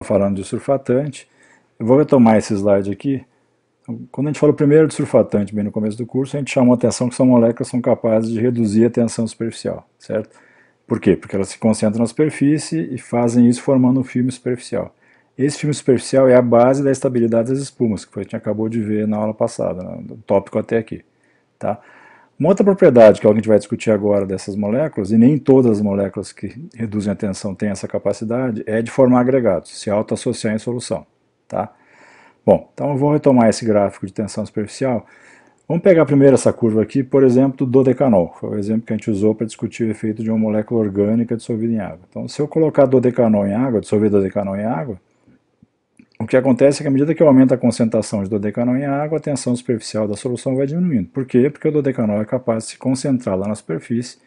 falando de surfatante. Eu vou retomar esse slide aqui. Quando a gente falou primeiro de surfatante, bem no começo do curso, a gente chamou a atenção que são moléculas que são capazes de reduzir a tensão superficial, certo? Por quê? Porque elas se concentram na superfície e fazem isso formando um filme superficial. Esse filme superficial é a base da estabilidade das espumas, que foi o que a gente acabou de ver na aula passada, no tópico até aqui. Tá? Uma outra propriedade que a gente vai discutir agora dessas moléculas, e nem todas as moléculas que reduzem a tensão têm essa capacidade, é de formar agregados, se autoassociar em solução. Tá? Bom, então eu vou retomar esse gráfico de tensão superficial. Vamos pegar primeiro essa curva aqui, por exemplo, do dodecanol. Foi o exemplo que a gente usou para discutir o efeito de uma molécula orgânica dissolvida em água. Então, se eu colocar dodecanol em água, dissolver dodecanol em água, o que acontece é que à medida que eu aumento a concentração de dodecanol em água, a tensão superficial da solução vai diminuindo. Por quê? Porque o dodecanol é capaz de se concentrar lá na superfície,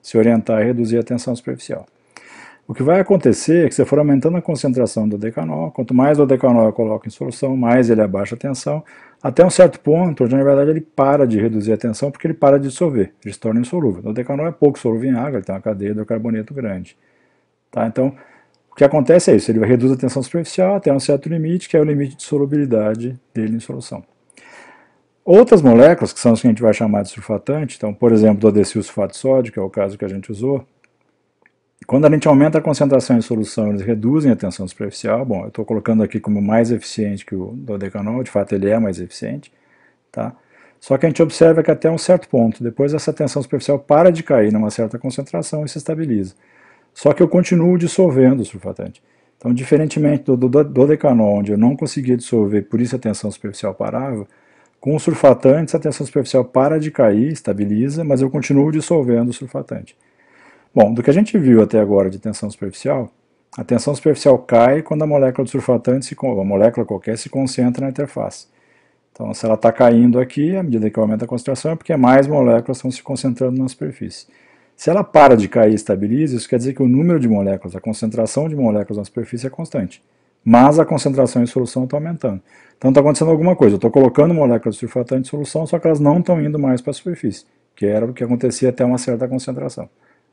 se orientar e reduzir a tensão superficial. O que vai acontecer é que se for aumentando a concentração do dodecanol, quanto mais dodecanol eu coloco em solução, mais ele abaixa a tensão, até um certo ponto, onde na verdade ele para de reduzir a tensão porque ele para de dissolver, ele se torna insolúvel. O dodecanol é pouco solúvel em água, ele tem uma cadeia de hidrocarboneto grande. Tá? Então, o que acontece é isso, ele reduz a tensão superficial até um certo limite, que é o limite de solubilidade dele em solução. Outras moléculas, que são as que a gente vai chamar de surfatante, então, por exemplo, do adecil sulfato de sódio, que é o caso que a gente usou, quando a gente aumenta a concentração em solução, eles reduzem a tensão superficial. Bom, eu estou colocando aqui como mais eficiente que o dodecanol, de fato ele é mais eficiente. Tá? Só que a gente observa que até um certo ponto, depois essa tensão superficial para de cair numa certa concentração e se estabiliza. Só que eu continuo dissolvendo o surfatante. Então, diferentemente do dodecanol, onde eu não conseguia dissolver, por isso a tensão superficial parava, com o surfatante a tensão superficial para de cair, estabiliza, mas eu continuo dissolvendo o surfatante. Bom, do que a gente viu até agora de tensão superficial, a tensão superficial cai quando a molécula de surfatante, a molécula qualquer, se concentra na interface. Então, se ela está caindo aqui, à medida que aumenta a concentração, é porque mais moléculas estão se concentrando na superfície. Se ela para de cair e estabiliza, isso quer dizer que o número de moléculas, a concentração de moléculas na superfície é constante. Mas a concentração em solução está aumentando. Então está acontecendo alguma coisa. Eu estou colocando moléculas de surfatante em solução, só que elas não estão indo mais para a superfície, que era o que acontecia até uma certa concentração.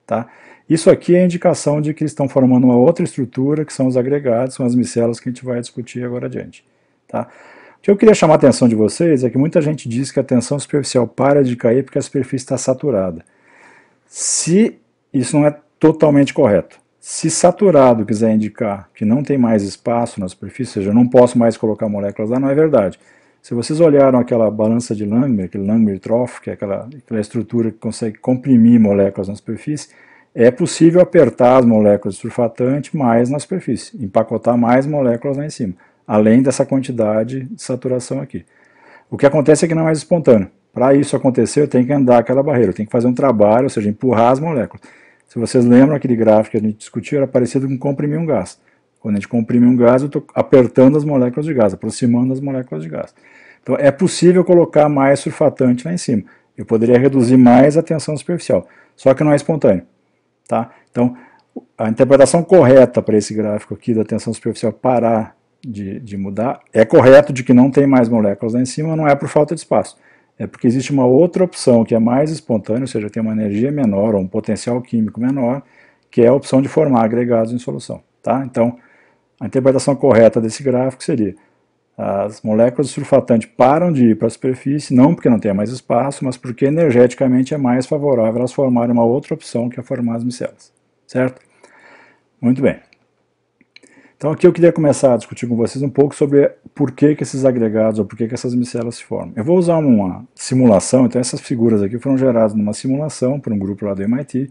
Tá? Isso aqui é a indicação de que eles estão formando uma outra estrutura, que são os agregados, são as micelas que a gente vai discutir agora adiante. Tá? O que eu queria chamar a atenção de vocês é que muita gente diz que a tensão superficial para de cair porque a superfície está saturada. Se isso não é totalmente correto. Se saturado quiser indicar que não tem mais espaço na superfície, ou seja, eu não posso mais colocar moléculas lá, não é verdade. Se vocês olharam aquela balança de Langmuir, aquele Langmuir Trough, que é aquela estrutura que consegue comprimir moléculas na superfície, é possível apertar as moléculas de surfatante mais na superfície, empacotar mais moléculas lá em cima, além dessa quantidade de saturação aqui. O que acontece é que não é mais espontâneo. Para isso acontecer, eu tenho que andar aquela barreira, eu tenho que fazer um trabalho, ou seja, empurrar as moléculas. Se vocês lembram, aquele gráfico que a gente discutiu era parecido com comprimir um gás. Quando a gente comprime um gás, eu estou apertando as moléculas de gás, aproximando as moléculas de gás. Então, é possível colocar mais surfatante lá em cima. Eu poderia reduzir mais a tensão superficial, só que não é espontâneo. Tá? Então, a interpretação correta para esse gráfico aqui da tensão superficial parar de mudar é correto de que não tem mais moléculas lá em cima, não é por falta de espaço. É porque existe uma outra opção que é mais espontânea, ou seja, tem uma energia menor ou um potencial químico menor, que é a opção de formar agregados em solução. Tá? Então, a interpretação correta desse gráfico seria: as moléculas de surfatante param de ir para a superfície, não porque não tenha mais espaço, mas porque energeticamente é mais favorável elas formarem uma outra opção, que é formar as micelas. Certo? Muito bem. Então aqui eu queria começar a discutir com vocês um pouco sobre por que esses agregados, ou por que essas micelas se formam. Eu vou usar uma simulação, então essas figuras aqui foram geradas numa simulação por um grupo lá do MIT,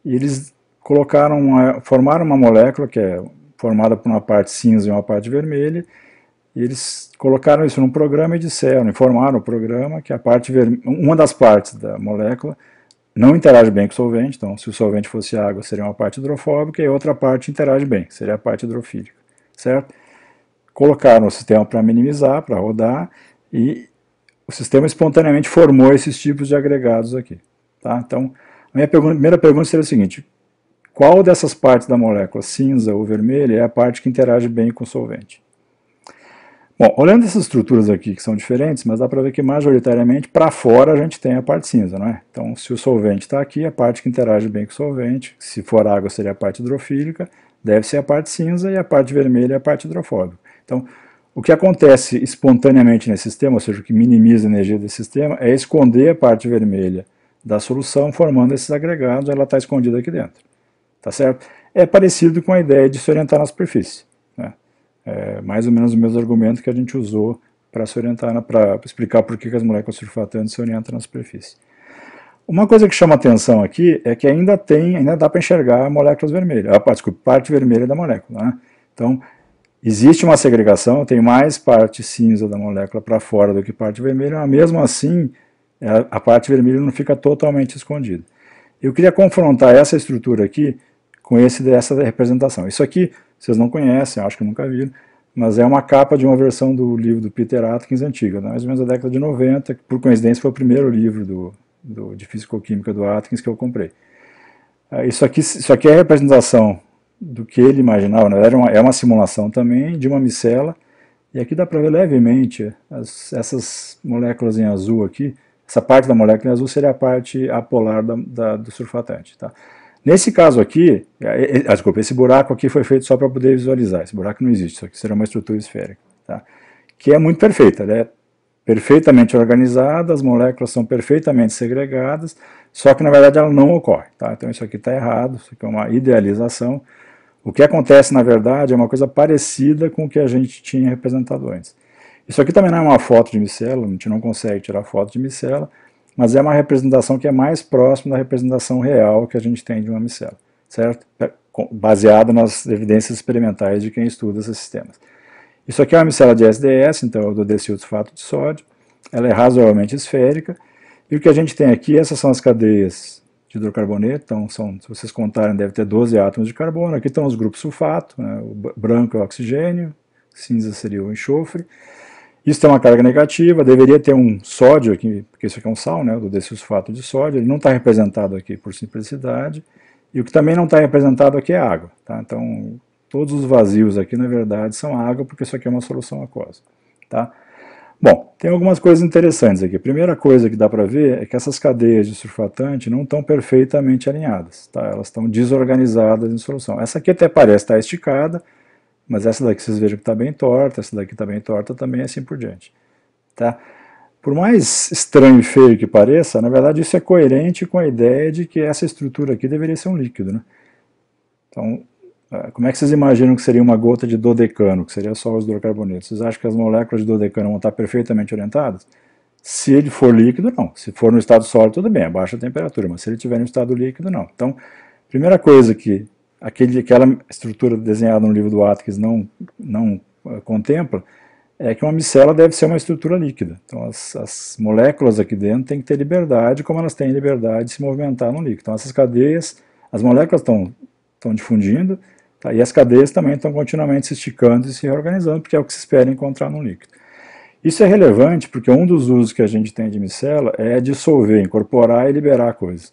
e eles formaram uma molécula que é formada por uma parte cinza e uma parte vermelha, e eles colocaram isso num programa e disseram, informaram o programa que uma das partes da molécula não interage bem com o solvente, então se o solvente fosse água seria uma parte hidrofóbica e a outra parte interage bem, seria a parte hidrofílica, certo? Colocaram o sistema para minimizar, para rodar, e o sistema espontaneamente formou esses tipos de agregados aqui. Tá? Então, a minha primeira pergunta seria a seguinte: qual dessas partes da molécula, cinza ou vermelha, é a parte que interage bem com o solvente? Bom, olhando essas estruturas aqui que são diferentes, mas dá para ver que majoritariamente para fora a gente tem a parte cinza, não é? Então, se o solvente está aqui, a parte que interage bem com o solvente, se for água seria a parte hidrofílica, deve ser a parte cinza e a parte vermelha é a parte hidrofóbica. Então, o que acontece espontaneamente nesse sistema, ou seja, o que minimiza a energia desse sistema, é esconder a parte vermelha da solução, formando esses agregados, ela está escondida aqui dentro. Tá certo? É parecido com a ideia de se orientar na superfície. Né? É mais ou menos o mesmo argumento que a gente usou para se orientar, para explicar por que as moléculas surfatantes se orientam na superfície. Uma coisa que chama atenção aqui é que ainda dá para enxergar moléculas vermelhas, parte vermelha da molécula. Né? Então, existe uma segregação, tem mais parte cinza da molécula para fora do que parte vermelha, mas mesmo assim a parte vermelha não fica totalmente escondida. Eu queria confrontar essa estrutura aqui com essa representação. Isso aqui vocês não conhecem, acho que nunca viram, mas é uma capa de uma versão do livro do Peter Atkins antiga, mais ou menos da década de 90, que por coincidência foi o primeiro livro de Fisicoquímica do Atkins que eu comprei. Isso aqui é a representação do que ele imaginava, na verdade é uma simulação também de uma micela, e aqui dá para ver levemente essas moléculas em azul aqui, essa parte da molécula em azul seria a parte apolar do surfatante. Tá? Nesse caso aqui, desculpa, esse buraco aqui foi feito só para poder visualizar, esse buraco não existe, isso aqui será uma estrutura esférica, tá? Que é muito perfeita, ela é perfeitamente organizada, as moléculas são perfeitamente segregadas, só que na verdade ela não ocorre, tá? Então isso aqui está errado, isso aqui é uma idealização. O que acontece na verdade é uma coisa parecida com o que a gente tinha representado antes. Isso aqui também não é uma foto de micela, a gente não consegue tirar foto de micela, mas é uma representação que é mais próxima da representação real que a gente tem de uma micela, certo? Baseada nas evidências experimentais de quem estuda esses sistemas. Isso aqui é uma micela de SDS, então é o dodecilsulfato de sódio, ela é razoavelmente esférica, e o que a gente tem aqui, essas são as cadeias de hidrocarboneto, então se vocês contarem, deve ter 12 átomos de carbono, aqui estão os grupos sulfato, né, o branco é o oxigênio, cinza seria o enxofre. Isso tem uma carga negativa, deveria ter um sódio aqui, porque isso aqui é um sal, né, do desulfato de sódio, ele não está representado aqui por simplicidade, e o que também não está representado aqui é água. Tá? Então, todos os vazios aqui, na verdade, são água, porque isso aqui é uma solução aquosa. Tá? Bom, tem algumas coisas interessantes aqui. A primeira coisa que dá para ver é que essas cadeias de surfatante não estão perfeitamente alinhadas, tá? Elas estão desorganizadas em solução. Essa aqui até parece estar esticada, mas essa daqui vocês vejam que está bem torta, essa daqui está bem torta também, assim por diante. Tá? Por mais estranho e feio que pareça, na verdade isso é coerente com a ideia de que essa estrutura aqui deveria ser um líquido. Né? Então, como é que vocês imaginam que seria uma gota de dodecano, que seria só os hidrocarbonetos? Vocês acham que as moléculas de dodecano vão estar perfeitamente orientadas? Se ele for líquido, não. Se for no estado sólido, tudo bem, a baixa temperatura, mas se ele estiver no estado líquido, não. Então, primeira coisa que aquela estrutura desenhada no livro do Atkins não contempla, é que uma micela deve ser uma estrutura líquida. Então as moléculas aqui dentro têm que ter liberdade, como elas têm liberdade de se movimentar no líquido. Então essas cadeias, as moléculas estão difundindo, tá? E as cadeias também estão continuamente se esticando e se reorganizando, porque é o que se espera encontrar no líquido. Isso é relevante porque um dos usos que a gente tem de micela é dissolver, incorporar e liberar coisas.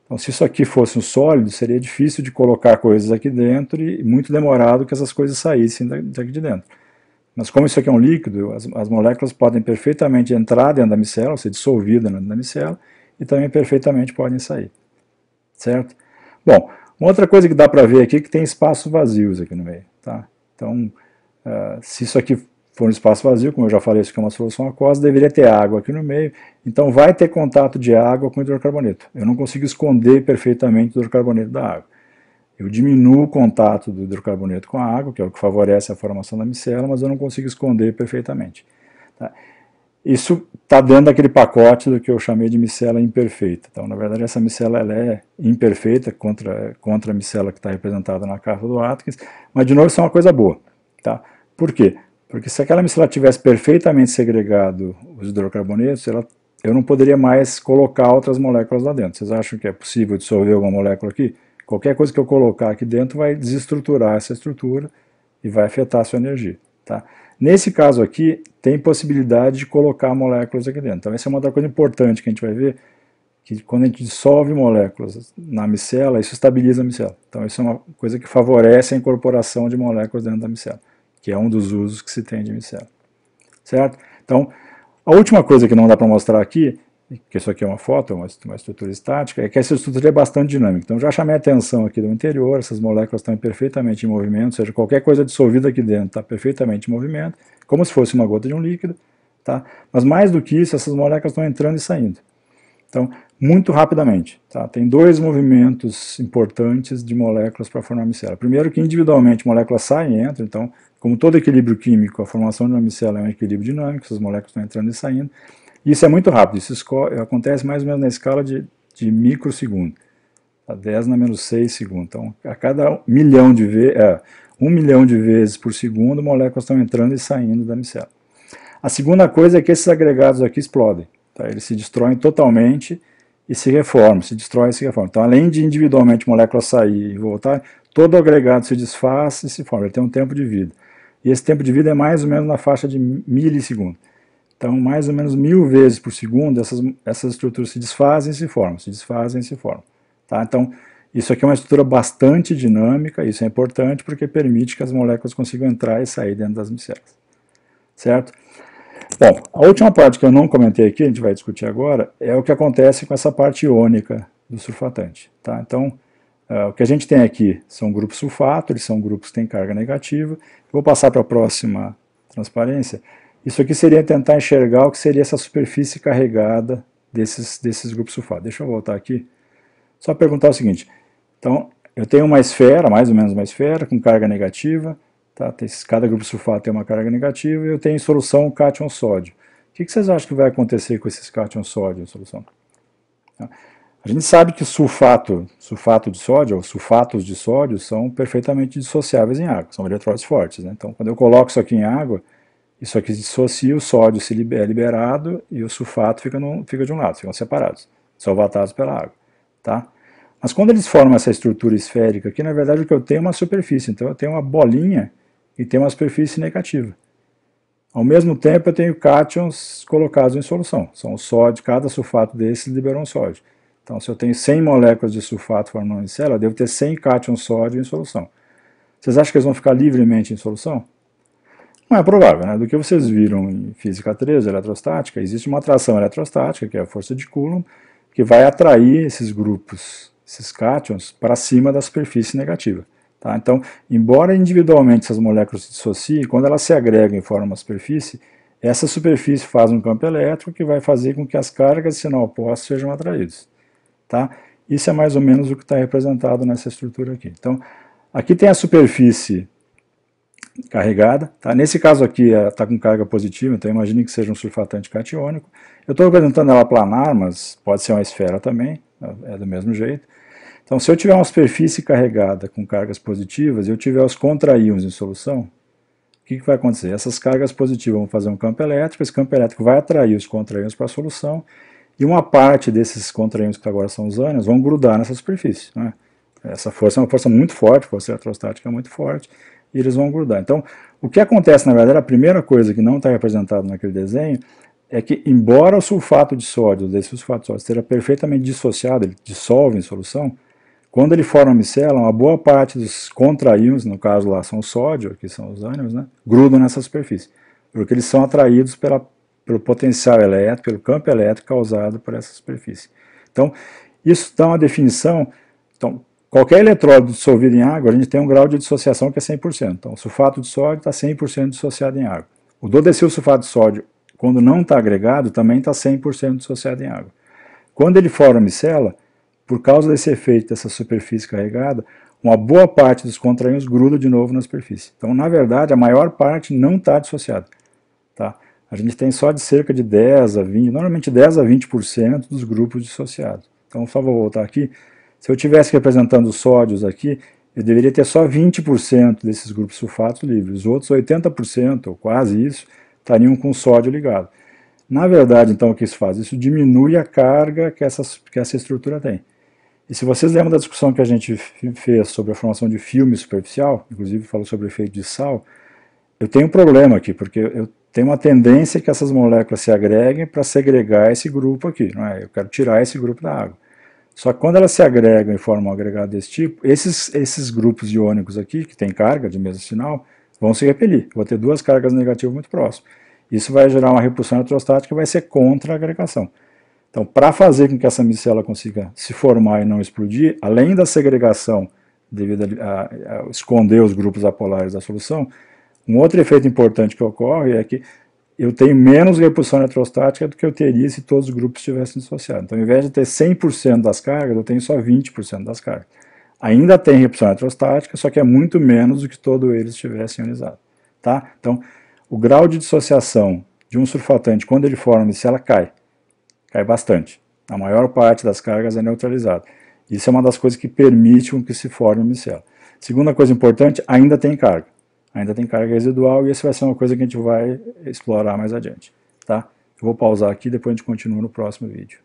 Então, se isso aqui fosse um sólido, seria difícil de colocar coisas aqui dentro e muito demorado que essas coisas saíssem daqui de dentro. Mas como isso aqui é um líquido, as moléculas podem perfeitamente entrar dentro da micela, ser dissolvidas dentro da micela, e também perfeitamente podem sair. Certo? Bom, uma outra coisa que dá para ver aqui é que tem espaços vazios aqui no meio. Tá? Então, se isso aqui for um espaço vazio, como eu já falei, isso aqui é uma solução aquosa, deveria ter água aqui no meio, então vai ter contato de água com hidrocarboneto. Eu não consigo esconder perfeitamente o hidrocarboneto da água. Eu diminuo o contato do hidrocarboneto com a água, que é o que favorece a formação da micela, mas eu não consigo esconder perfeitamente. Tá? Isso está dentro daquele pacote do que eu chamei de micela imperfeita. Então, na verdade, essa micela ela é imperfeita contra a micela que está representada na carta do Atkins, mas, de novo, isso é uma coisa boa. Tá? Por quê? Porque se aquela micela tivesse perfeitamente segregado os hidrocarbonetos, eu não poderia mais colocar outras moléculas lá dentro. Vocês acham que é possível dissolver alguma molécula aqui? Qualquer coisa que eu colocar aqui dentro vai desestruturar essa estrutura e vai afetar a sua energia. Tá? Nesse caso aqui, tem possibilidade de colocar moléculas aqui dentro. Então essa é uma outra coisa importante que a gente vai ver, que quando a gente dissolve moléculas na micela, isso estabiliza a micela. Então isso é uma coisa que favorece a incorporação de moléculas dentro da micela, que é um dos usos que se tem de micela. Certo? Então, a última coisa que não dá para mostrar aqui que isso aqui é uma foto, uma estrutura estática, é que essa estrutura é bastante dinâmica. Então já chamei a atenção aqui do interior, essas moléculas estão perfeitamente em movimento, ou seja, qualquer coisa dissolvida aqui dentro está perfeitamente em movimento, como se fosse uma gota de um líquido, tá? Mas mais do que isso, essas moléculas estão entrando e saindo. Então, muito rapidamente. Tá? Tem dois movimentos importantes de moléculas para formar micela. Primeiro que individualmente moléculas saem e entram, então, como todo equilíbrio químico, a formação de uma micela é um equilíbrio dinâmico, essas moléculas estão entrando e saindo. Isso é muito rápido, isso acontece mais ou menos na escala de microsegundo, a 10 na menos 6 segundos. Então, a cada 1 milhão de vezes, 1 milhão de vezes por segundo, moléculas estão entrando e saindo da micela. A segunda coisa é que esses agregados aqui explodem. Tá? Eles se destroem totalmente e se reformam, se destroem e se reformam. Então, além de individualmente moléculas sair e voltar, todo o agregado se desfaz e se forma. Ele tem um tempo de vida. E esse tempo de vida é mais ou menos na faixa de milissegundo. Então, mais ou menos 1000 vezes por segundo, essas estruturas se desfazem e se formam, se desfazem e se formam. Tá? Então, isso aqui é uma estrutura bastante dinâmica, isso é importante porque permite que as moléculas consigam entrar e sair dentro das micelas. Certo? Bom, a última parte que eu não comentei aqui, a gente vai discutir agora, é o que acontece com essa parte iônica do surfatante. Tá? Então, o que a gente tem aqui são grupos sulfato, eles são grupos que têm carga negativa. Eu vou passar para a próxima transparência. Isso aqui seria tentar enxergar o que seria essa superfície carregada desses grupos sulfato. Deixa eu voltar aqui. Só perguntar o seguinte. Então, eu tenho uma esfera, mais ou menos uma esfera, com carga negativa. Tá? Cada grupo sulfato tem uma carga negativa. E eu tenho em solução o cátion sódio. O que vocês acham que vai acontecer com esses cátion sódio em solução? Tá? A gente sabe que sulfato de sódio, ou sulfatos de sódio, são perfeitamente dissociáveis em água. São eletrólitos fortes. Né? Então, quando eu coloco isso aqui em água, isso aqui dissocia, o sódio é liberado e o sulfato fica de um lado, ficam separados, solvatados pela água. Tá? Mas quando eles formam essa estrutura esférica aqui, na verdade o que eu tenho é uma superfície, então eu tenho uma bolinha e tenho uma superfície negativa. Ao mesmo tempo eu tenho cátions colocados em solução, são o sódio, cada sulfato desses liberou um sódio. Então se eu tenho 100 moléculas de sulfato formando uma micela, eu devo ter 100 cátions sódio em solução. Vocês acham que eles vão ficar livremente em solução? Não é provável, né? Do que vocês viram em física 3, eletrostática, existe uma atração eletrostática, que é a força de Coulomb, que vai atrair esses grupos, esses cátions, para cima da superfície negativa. Tá? Então, embora individualmente essas moléculas se dissociem, quando elas se agregam e formam uma superfície, essa superfície faz um campo elétrico que vai fazer com que as cargas de sinal oposto sejam atraídas. Tá? Isso é mais ou menos o que está representado nessa estrutura aqui. Então, aqui tem a superfície carregada. Tá? Nesse caso aqui está com carga positiva, então imagine que seja um surfatante catiônico. Eu estou representando ela planar, mas pode ser uma esfera também, é do mesmo jeito. Então se eu tiver uma superfície carregada com cargas positivas e eu tiver os contraíons em solução, o que vai acontecer? Essas cargas positivas vão fazer um campo elétrico, esse campo elétrico vai atrair os contraíons para a solução e uma parte desses contraíons que agora são os ânions vão grudar nessa superfície. Né? Essa força é uma força muito forte, a força eletrostática é muito forte, e eles vão grudar. Então, o que acontece, na verdade, a primeira coisa que não está representado naquele desenho é que, embora o sulfato de sódio, desse sulfato de sódio, esteja perfeitamente dissociado, ele dissolve em solução, quando ele forma a micela, uma boa parte dos contraíons, no caso lá são o sódio, aqui são os ânions, né, grudam nessa superfície, porque eles são atraídos pelo potencial elétrico, pelo campo elétrico causado por essa superfície. Então, isso dá uma definição. Então, qualquer eletrólito dissolvido em água, a gente tem um grau de dissociação que é 100%. Então, o sulfato de sódio está 100% dissociado em água. O dodecil sulfato de sódio, quando não está agregado, também está 100% dissociado em água. Quando ele forma micela, por causa desse efeito dessa superfície carregada, uma boa parte dos contraíons gruda de novo na superfície. Então, na verdade, a maior parte não está dissociada. Tá? A gente tem só de cerca de 10 a 20, normalmente 10 a 20% dos grupos dissociados. Então, só vou voltar aqui. Se eu estivesse representando os sódios aqui, eu deveria ter só 20% desses grupos sulfatos livres. Os outros 80%, ou quase isso, estariam com sódio ligado. Na verdade, então, o que isso faz? Isso diminui a carga que essa estrutura tem. E se vocês lembram da discussão que a gente fez sobre a formação de filme superficial, inclusive falou sobre o efeito de sal, eu tenho um problema aqui, porque eu tenho uma tendência que essas moléculas se agreguem para segregar esse grupo aqui. Não é? Eu quero tirar esse grupo da água. Só que quando elas se agregam e formam um agregado desse tipo, esses grupos iônicos aqui, que têm carga de mesmo sinal, vão se repelir. Eu vou ter duas cargas negativas muito próximas. Isso vai gerar uma repulsão eletrostática que vai ser contra a agregação. Então, para fazer com que essa micela consiga se formar e não explodir, além da segregação devido a esconder os grupos apolares da solução, um outro efeito importante que ocorre é que eu tenho menos repulsão eletrostática do que eu teria se todos os grupos estivessem dissociados. Então, ao invés de ter 100% das cargas, eu tenho só 20% das cargas. Ainda tem repulsão eletrostática, só que é muito menos do que todos eles estivessem ionizados. Tá? Então, o grau de dissociação de um surfatante, quando ele forma micela, cai bastante. A maior parte das cargas é neutralizada. Isso é uma das coisas que permite que se forme micela. Segunda coisa importante, ainda tem carga. Ainda tem carga residual e isso vai ser uma coisa que a gente vai explorar mais adiante. Tá? Eu vou pausar aqui e depois a gente continua no próximo vídeo.